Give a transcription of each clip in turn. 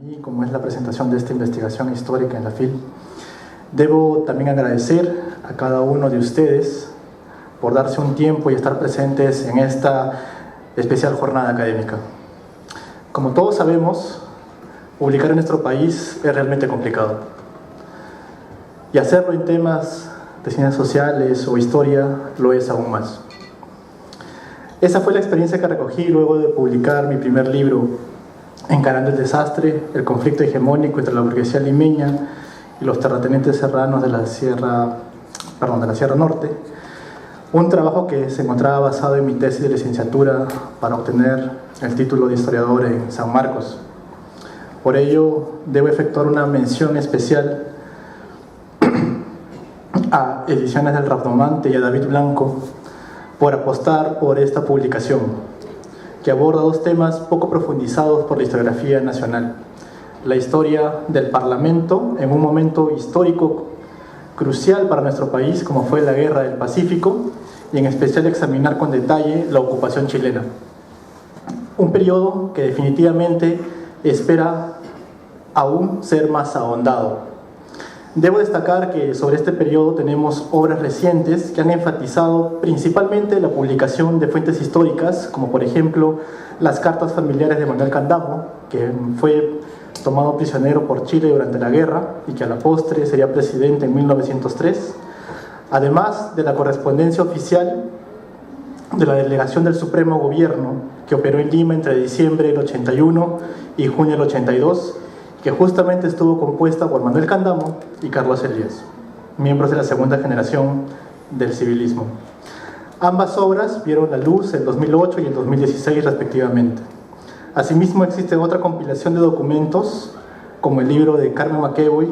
Y como es la presentación de esta investigación histórica en la FIL, debo también agradecer a cada uno de ustedes por darse un tiempo y estar presentes en esta especial jornada académica. Como todos sabemos, publicar en nuestro país es realmente complicado. Y hacerlo en temas de ciencias sociales o historia lo es aún más. Esa fue la experiencia que recogí luego de publicar mi primer libro, Encarando el desastre, el conflicto hegemónico entre la burguesía limeña y los terratenientes serranos de la Sierra Norte, un trabajo que se encontraba basado en mi tesis de licenciatura para obtener el título de historiador en San Marcos. Por ello, debo efectuar una mención especial a Ediciones del Rapdomante y a David Blanco por apostar por esta publicación, que aborda dos temas poco profundizados por la historiografía nacional: la historia del Parlamento en un momento histórico crucial para nuestro país, como fue la Guerra del Pacífico, y en especial examinar con detalle la ocupación chilena. Un periodo que definitivamente espera aún ser más ahondado. Debo destacar que sobre este periodo tenemos obras recientes que han enfatizado principalmente la publicación de fuentes históricas, como por ejemplo las cartas familiares de Manuel Candamo, que fue tomado prisionero por Chile durante la guerra y que a la postre sería presidente en 1903, además de la correspondencia oficial de la delegación del Supremo Gobierno que operó en Lima entre diciembre del 81 y junio del 82, que justamente estuvo compuesta por Manuel Candamo y Carlos Elías, miembros de la segunda generación del civilismo. Ambas obras vieron la luz en 2008 y en 2016 respectivamente. Asimismo existe otra compilación de documentos, como el libro de Carmen McEvoy,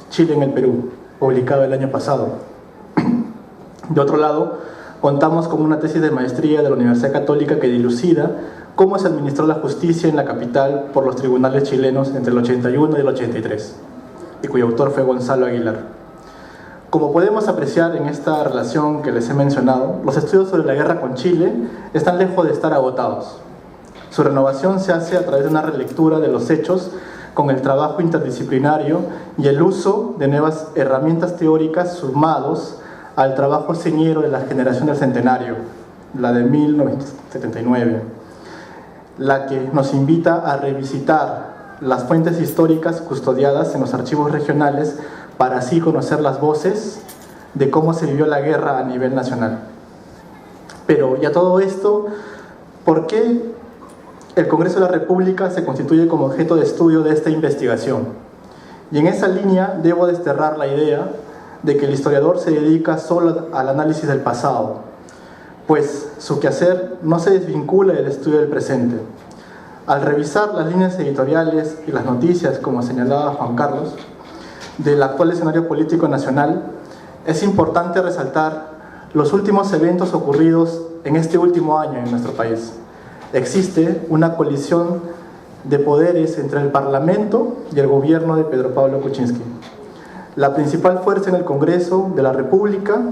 Chile en el Perú, publicado el año pasado. De otro lado, contamos con una tesis de maestría de la Universidad Católica que dilucida cómo se administró la justicia en la capital por los tribunales chilenos entre el 81 y el 83, y cuyo autor fue Gonzalo Aguilar. Como podemos apreciar en esta relación que les he mencionado, los estudios sobre la guerra con Chile están lejos de estar agotados. Su renovación se hace a través de una relectura de los hechos con el trabajo interdisciplinario y el uso de nuevas herramientas teóricas sumados al trabajo señero de la generación del centenario, la de 1979, la que nos invita a revisitar las fuentes históricas custodiadas en los archivos regionales para así conocer las voces de cómo se vivió la guerra a nivel nacional. Pero ya todo esto, ¿por qué el Congreso de la República se constituye como objeto de estudio de esta investigación? Y en esa línea debo desterrar la idea de que el historiador se dedica solo al análisis del pasado, pues su quehacer no se desvincula del estudio del presente. Al revisar las líneas editoriales y las noticias, como señalaba Juan Carlos, del actual escenario político nacional, es importante resaltar los últimos eventos ocurridos en este último año en nuestro país. Existe una colisión de poderes entre el Parlamento y el gobierno de Pedro Pablo Kuczynski. La principal fuerza en el Congreso de la República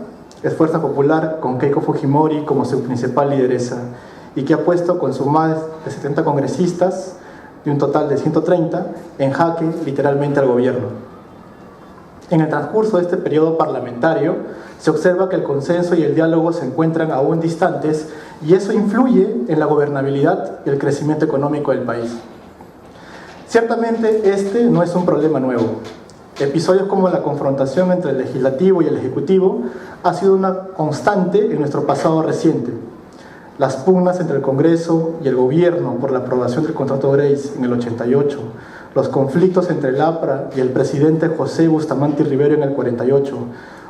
es Fuerza Popular, con Keiko Fujimori como su principal lideresa, y que ha puesto con sus más de 70 congresistas, de un total de 130, en jaque literalmente al gobierno. En el transcurso de este periodo parlamentario, se observa que el consenso y el diálogo se encuentran aún distantes, y eso influye en la gobernabilidad y el crecimiento económico del país. Ciertamente este no es un problema nuevo. Episodios como la confrontación entre el legislativo y el ejecutivo ha sido una constante en nuestro pasado reciente. Las pugnas entre el Congreso y el gobierno por la aprobación del contrato Grace en el 88, los conflictos entre el APRA y el presidente José Bustamante Rivero en el 48,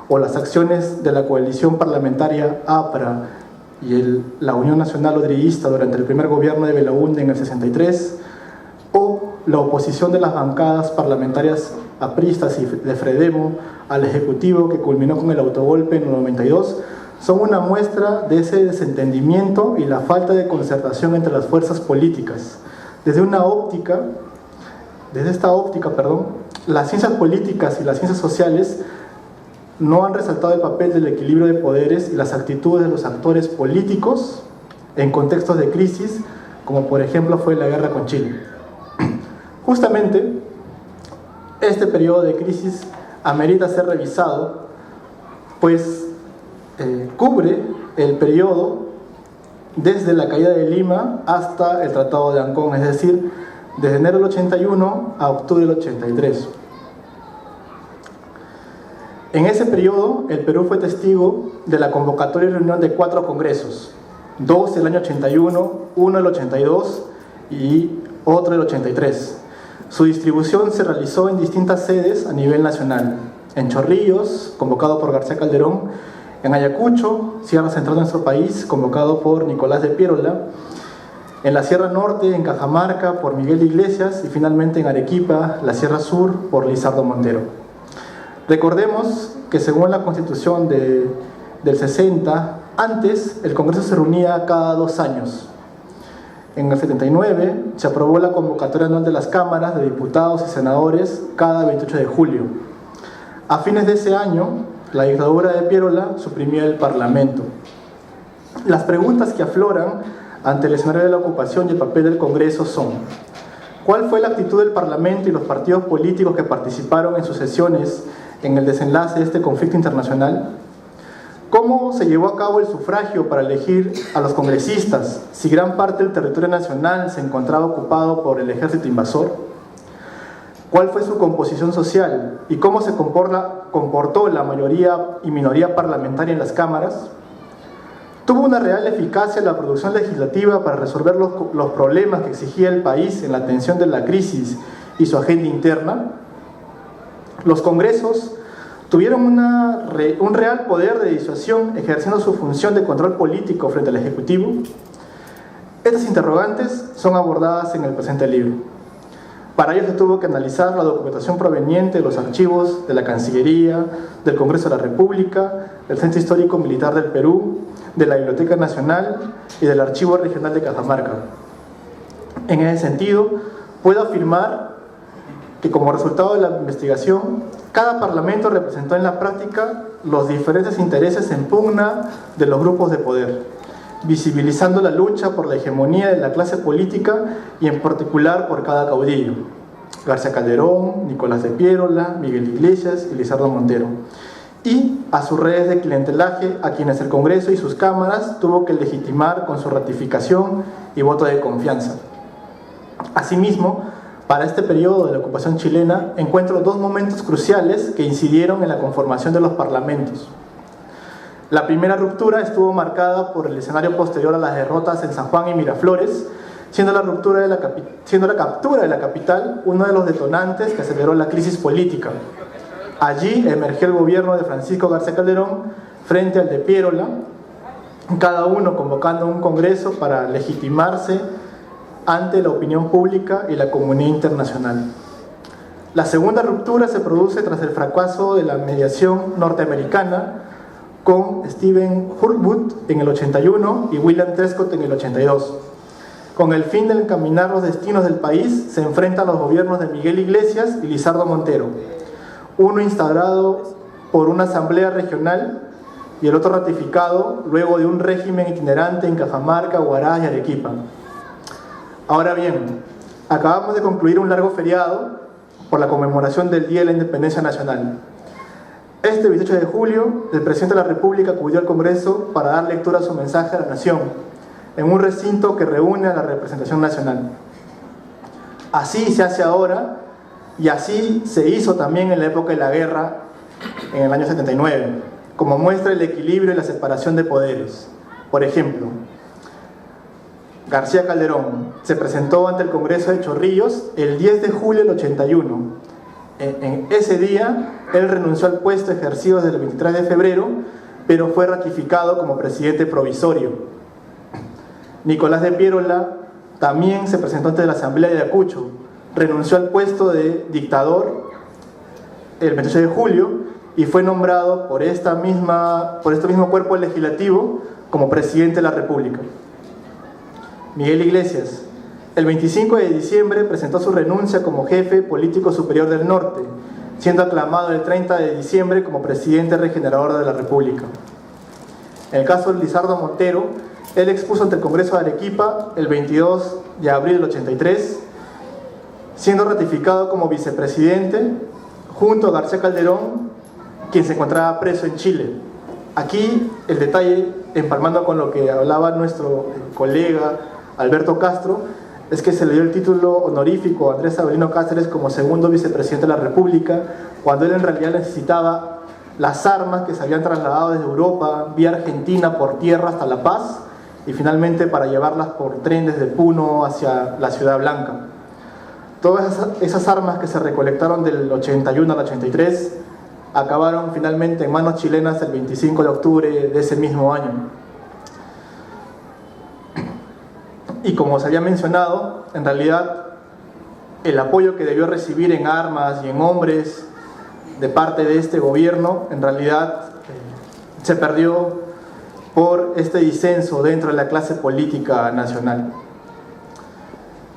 o las acciones de la coalición parlamentaria APRA y la Unión Nacional Odriguista durante el primer gobierno de Belaúnde en el 63, o la oposición de las bancadas parlamentarias apristas y de Fredemo al Ejecutivo que culminó con el autogolpe en el 92, son una muestra de ese desentendimiento y la falta de concertación entre las fuerzas políticas. Desde esta óptica, las ciencias políticas y las ciencias sociales no han resaltado el papel del equilibrio de poderes y las actitudes de los actores políticos en contextos de crisis, como por ejemplo fue la guerra con Chile. Justamente, este periodo de crisis amerita ser revisado, pues cubre el periodo desde la caída de Lima hasta el Tratado de Ancón, es decir, desde enero del 81 a octubre del 83. En ese periodo, el Perú fue testigo de la convocatoria y reunión de 4 congresos, 2 el año 81, uno el 82 y otro el 83. Su distribución se realizó en distintas sedes a nivel nacional: en Chorrillos, convocado por García Calderón; en Ayacucho, Sierra Central de nuestro país, convocado por Nicolás de Piérola; en la Sierra Norte, en Cajamarca, por Miguel Iglesias; y finalmente en Arequipa, la Sierra Sur, por Lizardo Montero. Recordemos que según la Constitución del 60, antes el Congreso se reunía cada 2 años. En el 79 se aprobó la convocatoria anual de las cámaras de diputados y senadores cada 28 de julio. A fines de ese año, la dictadura de Piérola suprimía el Parlamento. Las preguntas que afloran ante el escenario de la ocupación y el papel del Congreso son: ¿cuál fue la actitud del Parlamento y los partidos políticos que participaron en sus sesiones en el desenlace de este conflicto internacional? ¿Cómo se llevó a cabo el sufragio para elegir a los congresistas si gran parte del territorio nacional se encontraba ocupado por el ejército invasor? ¿Cuál fue su composición social y cómo se comportó la mayoría y minoría parlamentaria en las cámaras? ¿Tuvo una real eficacia la producción legislativa para resolver los problemas que exigía el país en la atención de la crisis y su agenda interna? Los congresos tuvieron un real poder de disuasión ejerciendo su función de control político frente al Ejecutivo. Estas interrogantes son abordadas en el presente libro. Para ello se tuvo que analizar la documentación proveniente de los archivos de la Cancillería, del Congreso de la República, del Centro Histórico Militar del Perú, de la Biblioteca Nacional y del Archivo Regional de Cajamarca. En ese sentido, puedo afirmar que como resultado de la investigación, cada parlamento representó en la práctica los diferentes intereses en pugna de los grupos de poder, visibilizando la lucha por la hegemonía de la clase política y en particular por cada caudillo: García Calderón, Nicolás de Piérola, Miguel Iglesias y Lizardo Montero, y a sus redes de clientelaje a quienes el Congreso y sus cámaras tuvo que legitimar con su ratificación y voto de confianza. Asimismo, para este periodo de la ocupación chilena encuentro 2 momentos cruciales que incidieron en la conformación de los parlamentos. La primera ruptura estuvo marcada por el escenario posterior a las derrotas en San Juan y Miraflores, siendo la captura de la capital uno de los detonantes que aceleró la crisis política. Allí emergió el gobierno de Francisco García Calderón frente al de Piérola, cada uno convocando un congreso para legitimarse ante la opinión pública y la comunidad internacional. La segunda ruptura se produce tras el fracaso de la mediación norteamericana con Stephen Hurlbut en el 81 y William Trescott en el 82. Con el fin de encaminar los destinos del país, se enfrentan los gobiernos de Miguel Iglesias y Lizardo Montero, uno instaurado por una asamblea regional y el otro ratificado luego de un régimen itinerante en Cajamarca, Huaraz y Arequipa. Ahora bien, acabamos de concluir un largo feriado por la conmemoración del Día de la Independencia Nacional. Este 28 de julio, el presidente de la República acudió al Congreso para dar lectura a su mensaje a la nación, en un recinto que reúne a la representación nacional. Así se hace ahora, y así se hizo también en la época de la guerra, en el año 79, como muestra el equilibrio y la separación de poderes. Por ejemplo, García Calderón se presentó ante el Congreso de Chorrillos el 10 de julio del 81. En ese día, él renunció al puesto ejercido desde el 23 de febrero, pero fue ratificado como presidente provisorio. Nicolás de Piérola también se presentó ante la Asamblea de Ayacucho, renunció al puesto de dictador el 28 de julio y fue nombrado por este mismo cuerpo legislativo como presidente de la República. Miguel Iglesias, el 25 de diciembre presentó su renuncia como jefe político superior del norte, siendo aclamado el 30 de diciembre como presidente regenerador de la República. En el caso de Lizardo Montero, él expuso ante el Congreso de Arequipa el 22 de abril del 83, siendo ratificado como vicepresidente junto a García Calderón, quien se encontraba preso en Chile. Aquí el detalle, empalmando con lo que hablaba nuestro colega Alberto Castro, es que se le dio el título honorífico a Andrés Avelino Cáceres como segundo vicepresidente de la República, cuando él en realidad necesitaba las armas que se habían trasladado desde Europa, vía Argentina, por tierra hasta La Paz, y finalmente para llevarlas por tren desde Puno hacia la Ciudad Blanca. Todas esas armas que se recolectaron del 81 al 83 acabaron finalmente en manos chilenas el 25 de octubre de ese mismo año. Y como se había mencionado, en realidad el apoyo que debió recibir en armas y en hombres de parte de este gobierno, en realidad se perdió por este disenso dentro de la clase política nacional.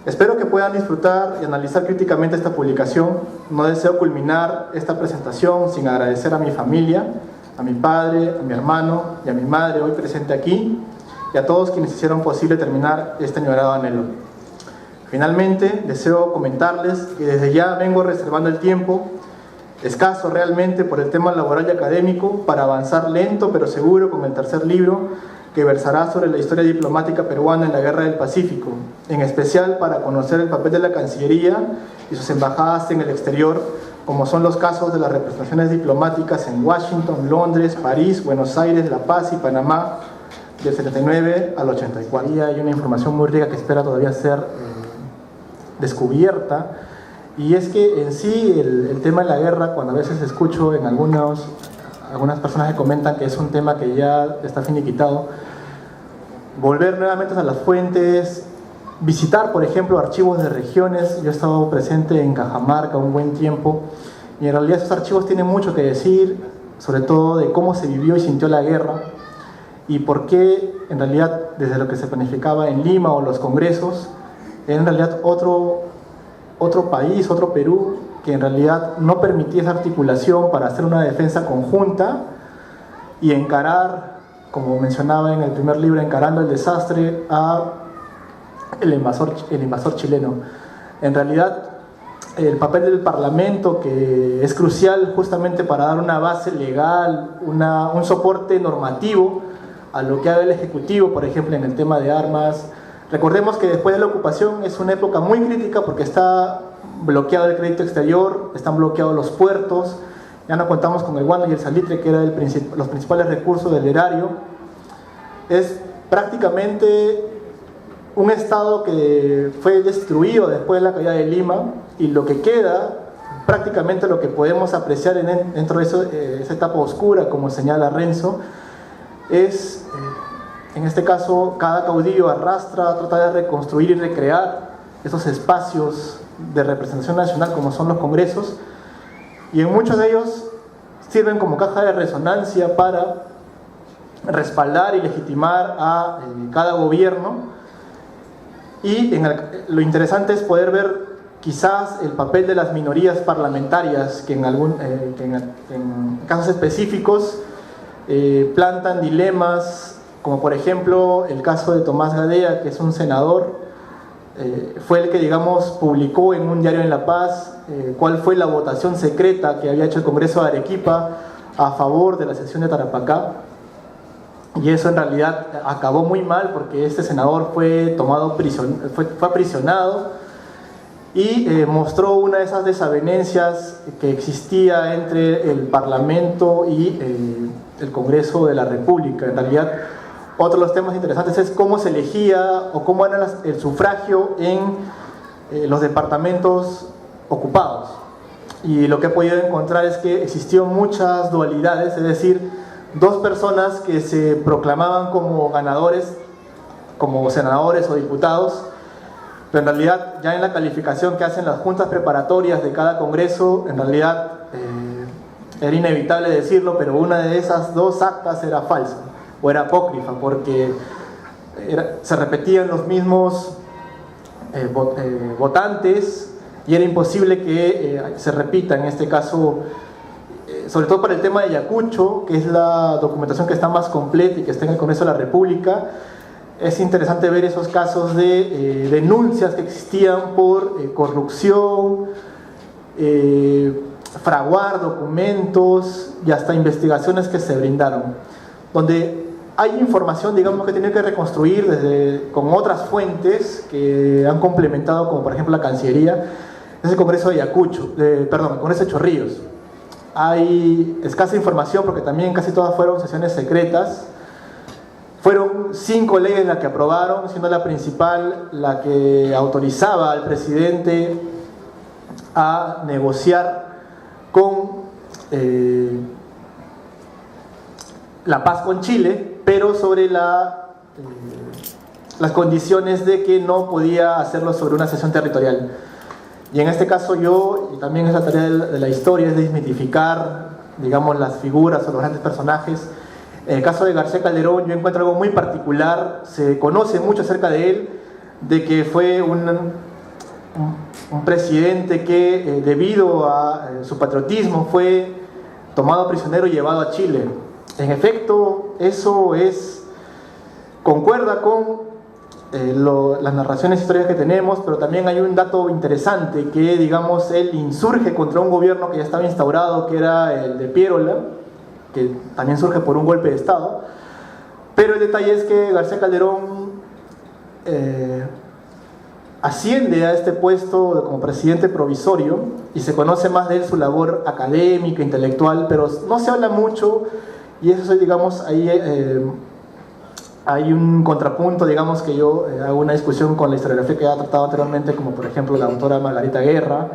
Espero que puedan disfrutar y analizar críticamente esta publicación. No deseo culminar esta presentación sin agradecer a mi familia, a mi padre, a mi hermano y a mi madre hoy presente aquí, y a todos quienes hicieron posible terminar este añorado anhelo. Finalmente, deseo comentarles que desde ya vengo reservando el tiempo, escaso realmente por el tema laboral y académico, para avanzar lento pero seguro con el tercer libro, que versará sobre la historia diplomática peruana en la Guerra del Pacífico, en especial para conocer el papel de la Cancillería y sus embajadas en el exterior, como son los casos de las representaciones diplomáticas en Washington, Londres, París, Buenos Aires, La Paz y Panamá, del 79 al 84. Y hay una información muy rica que espera todavía ser descubierta, y es que en sí el tema de la guerra, cuando a veces escucho en algunas personas que comentan que es un tema que ya está finiquitado, volver nuevamente a las fuentes, visitar por ejemplo archivos de regiones. Yo he estado presente en Cajamarca un buen tiempo, y en realidad esos archivos tienen mucho que decir, sobre todo de cómo se vivió y sintió la guerra, y por qué en realidad desde lo que se planificaba en Lima o los congresos, en realidad otro país, otro Perú, que en realidad no permitía esa articulación para hacer una defensa conjunta y encarar, como mencionaba en el primer libro, encarando el desastre a el invasor chileno. En realidad, el papel del Parlamento, que es crucial justamente para dar una base legal, un soporte normativo a lo que haga el Ejecutivo, por ejemplo, en el tema de armas. Recordemos que después de la ocupación es una época muy crítica porque está bloqueado el crédito exterior, están bloqueados los puertos, ya no contamos con el guano y el salitre, que eran los principales recursos del erario. Es prácticamente un estado que fue destruido después de la caída de Lima, y lo que queda, prácticamente lo que podemos apreciar dentro de esa etapa oscura, como señala Renzo, es, en este caso, cada caudillo trata de reconstruir y recrear esos espacios de representación nacional como son los congresos, y en muchos de ellos sirven como caja de resonancia para respaldar y legitimar a cada gobierno. Y lo interesante es poder ver quizás el papel de las minorías parlamentarias que en casos específicos plantan dilemas, como por ejemplo el caso de Tomás Gadea, que es un senador, fue el que, digamos, publicó en un diario en La Paz cuál fue la votación secreta que había hecho el Congreso de Arequipa a favor de la sección de Tarapacá, y eso en realidad acabó muy mal porque este senador fue aprisionado y mostró una de esas desavenencias que existía entre el Parlamento y el Congreso de la República. En realidad, otro de los temas interesantes es cómo se elegía o cómo era el sufragio en los departamentos ocupados. Y lo que he podido encontrar es que existió muchas dualidades, es decir, dos personas que se proclamaban como ganadores, como senadores o diputados, pero en realidad ya en la calificación que hacen las juntas preparatorias de cada congreso, en realidad era inevitable decirlo, pero una de esas dos actas era falsa o era apócrifa, porque se repetían los mismos votantes, y era imposible que se repita en este caso, sobre todo para el tema de Ayacucho, que es la documentación que está más completa y que está en el Congreso de la República. es interesante ver esos casos de denuncias que existían por corrupción, fraguar documentos y hasta investigaciones que se brindaron, donde hay información, digamos, que tiene que reconstruir con otras fuentes que han complementado, como por ejemplo la Cancillería. Es el Congreso de Ayacucho, el Congreso de Chorrillos. Hay escasa información porque también casi todas fueron sesiones secretas. Fueron 5 leyes las que aprobaron, siendo la principal la que autorizaba al presidente a negociar con la paz con Chile, pero sobre las condiciones de que no podía hacerlo sobre una cesión territorial. Y en este caso y también es la tarea de la historia, es desmitificar, digamos, las figuras o los grandes personajes. En el caso de García Calderón yo encuentro algo muy particular, se conoce mucho acerca de él, de que fue un presidente que debido a su patriotismo fue tomado prisionero y llevado a Chile. En efecto, eso concuerda con las narraciones históricas que tenemos, pero también hay un dato interesante que, digamos, él insurge contra un gobierno que ya estaba instaurado, que era el de Pierola, que también surge por un golpe de Estado. Pero el detalle es que García Calderón asciende a este puesto como presidente provisorio y se conoce más de él su labor académica, intelectual, pero no se habla mucho, y eso, digamos, ahí hay un contrapunto, digamos, que yo hago una discusión con la historiografía que he tratado anteriormente, como por ejemplo la autora Margarita Guerra,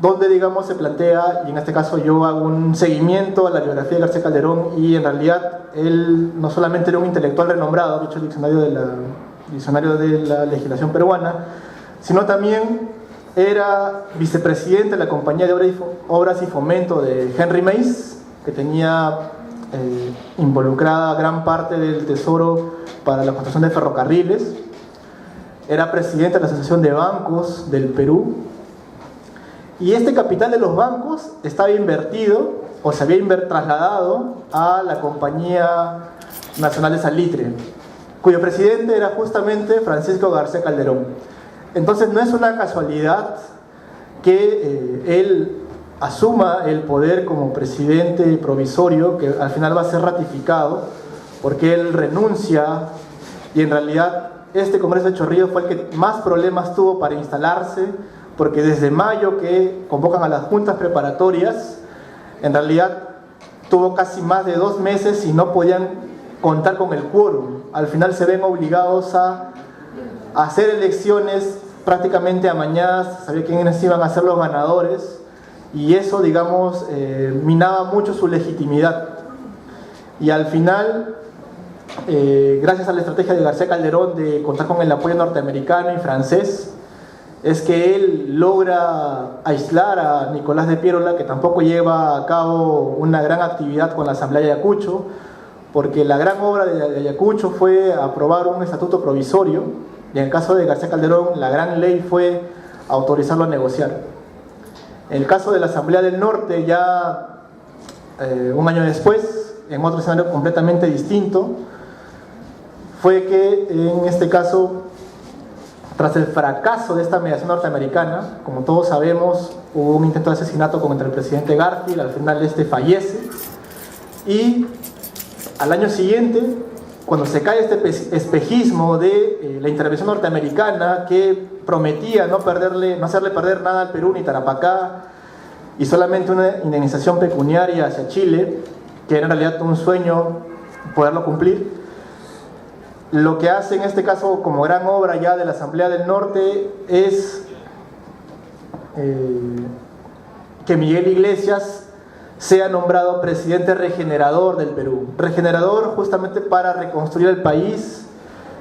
donde, digamos, se plantea, y en este caso yo hago un seguimiento a la biografía de García Calderón, y en realidad él no solamente era un intelectual renombrado, dicho el diccionario de la legislación peruana, sino también era vicepresidente de la Compañía de Obras y Fomento de Henry Mays, que tenía involucrada gran parte del tesoro para la construcción de ferrocarriles. Era presidente de la Asociación de Bancos del Perú, y este capital de los bancos estaba invertido o se había trasladado a la Compañía Nacional de Salitre, cuyo presidente era justamente Francisco García Calderón. Entonces no es una casualidad que él asuma el poder como presidente provisorio, que al final va a ser ratificado, porque él renuncia, y en realidad este Congreso de Chorrillos fue el que más problemas tuvo para instalarse, porque desde mayo que convocan a las juntas preparatorias, en realidad tuvo casi más de 2 meses y no podían contar con el quórum. Al final se ven obligados a hacer elecciones prácticamente amañadas, sabía quiénes iban a ser los ganadores, y eso, digamos, minaba mucho su legitimidad. Y al final, gracias a la estrategia de García Calderón de contar con el apoyo norteamericano y francés, es que él logra aislar a Nicolás de Pierola, que tampoco lleva a cabo una gran actividad con la Asamblea de Ayacucho, porque la gran obra de Ayacucho fue aprobar un estatuto provisorio, y en el caso de García Calderón la gran ley fue autorizarlo a negociar. En el caso de la Asamblea del Norte, ya un año después, en otro escenario completamente distinto, fue que en este caso, tras el fracaso de esta mediación norteamericana, como todos sabemos, hubo un intento de asesinato contra el presidente Garfield, al final este fallece, y al año siguiente, cuando se cae este espejismo de la intervención norteamericana que prometía no hacerle perder nada al Perú ni Tarapacá, y solamente una indemnización pecuniaria hacia Chile, que era en realidad un sueño poderlo cumplir, lo que hace en este caso como gran obra ya de la Asamblea del Norte es que Miguel Iglesias sea nombrado presidente regenerador del Perú. Regenerador justamente para reconstruir el país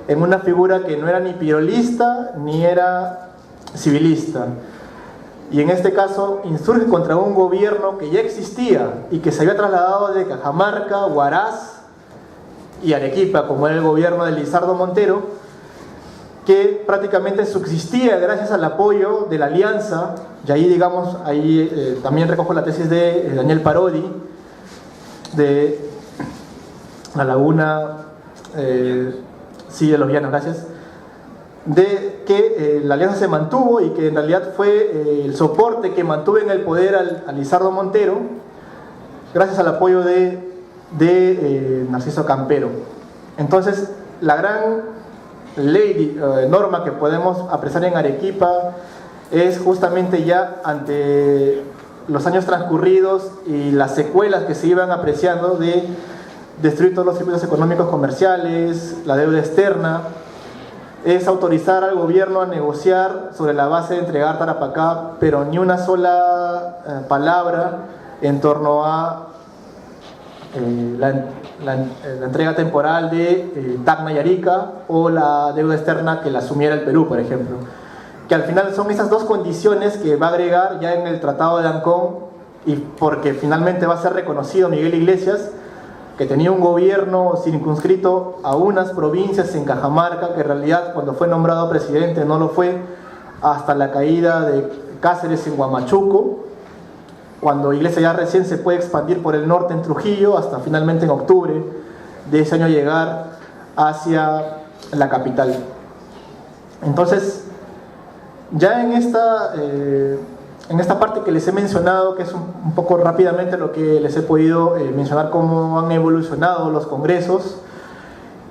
en una figura que no era ni pirolista ni era civilista. Y en este caso insurge contra un gobierno que ya existía y que se había trasladado de Cajamarca, Huaraz y Arequipa, como era el gobierno de Lizardo Montero, que prácticamente subsistía gracias al apoyo de la alianza. Y ahí, digamos, también recojo la tesis de Daniel Parodi, de la laguna Sí, de los villanos, gracias. De que la alianza se mantuvo y que en realidad fue el soporte que mantuvo en el poder a Lizardo Montero, gracias al apoyo de Narciso Campero. Entonces, la gran ley, norma que podemos apreciar en Arequipa es justamente ya ante los años transcurridos y las secuelas que se iban apreciando de destruir todos los circuitos económicos comerciales, la deuda externa, es autorizar al gobierno a negociar sobre la base de entregar Tarapacá, pero ni una sola palabra en torno a la entrega temporal de Tacna y Arica, o la deuda externa que la asumiera el Perú, por ejemplo. Que al final son esas dos condiciones que va a agregar ya en el Tratado de Ancón, y porque finalmente va a ser reconocido Miguel Iglesias, que tenía un gobierno circunscrito a unas provincias en Cajamarca, que en realidad cuando fue nombrado presidente no lo fue hasta la caída de Cáceres en Huamachuco, cuando Iglesias ya recién se puede expandir por el norte en Trujillo, hasta finalmente en octubre de ese año llegar hacia la capital. Entonces, ya en esta parte que les he mencionado, que es un poco rápidamente lo que les he podido mencionar, cómo han evolucionado los congresos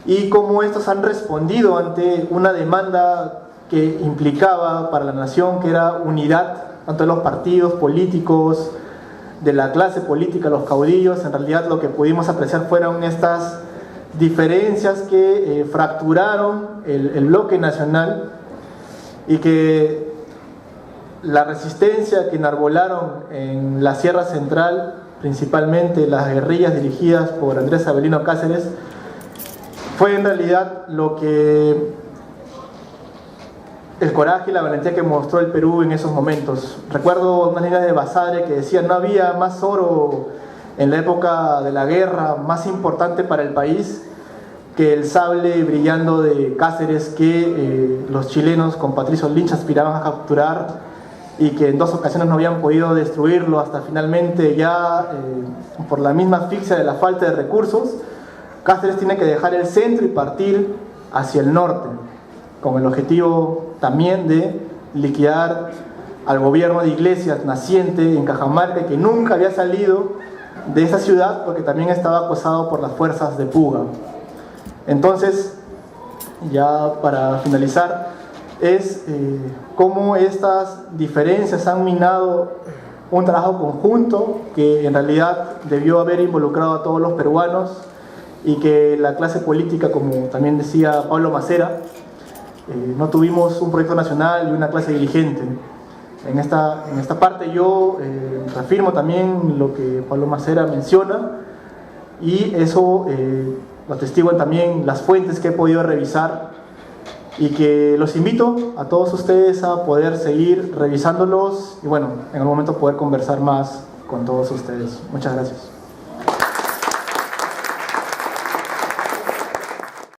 y cómo estos han respondido ante una demanda que implicaba para la nación, que era unidad, tanto de los partidos políticos, de la clase política, los caudillos. En realidad lo que pudimos apreciar fueron estas diferencias que fracturaron el bloque nacional, y que la resistencia que enarbolaron en la Sierra Central, principalmente las guerrillas dirigidas por Andrés Avelino Cáceres, fue en realidad lo que el coraje y la valentía que mostró el Perú en esos momentos. Recuerdo unas líneas de Basadre que decían: no había más oro en la época de la guerra más importante para el país que el sable brillando de Cáceres, que los chilenos con Patricio Lynch aspiraban a capturar, y que en 2 ocasiones no habían podido destruirlo, hasta finalmente ya por la misma asfixia de la falta de recursos, Cáceres tiene que dejar el centro y partir hacia el norte, con el objetivo también de liquidar al gobierno de Iglesias naciente en Cajamarca, que nunca había salido de esa ciudad porque también estaba acosado por las fuerzas de Puga. Entonces, ya para finalizar, es cómo estas diferencias han minado un trabajo conjunto que en realidad debió haber involucrado a todos los peruanos, y que la clase política, como también decía Pablo Macera, no tuvimos un proyecto nacional y una clase dirigente. En esta parte yo reafirmo también lo que Pablo Macera menciona, y eso lo atestiguan también las fuentes que he podido revisar, y que los invito a todos ustedes a poder seguir revisándolos y, bueno, en algún momento poder conversar más con todos ustedes. Muchas gracias.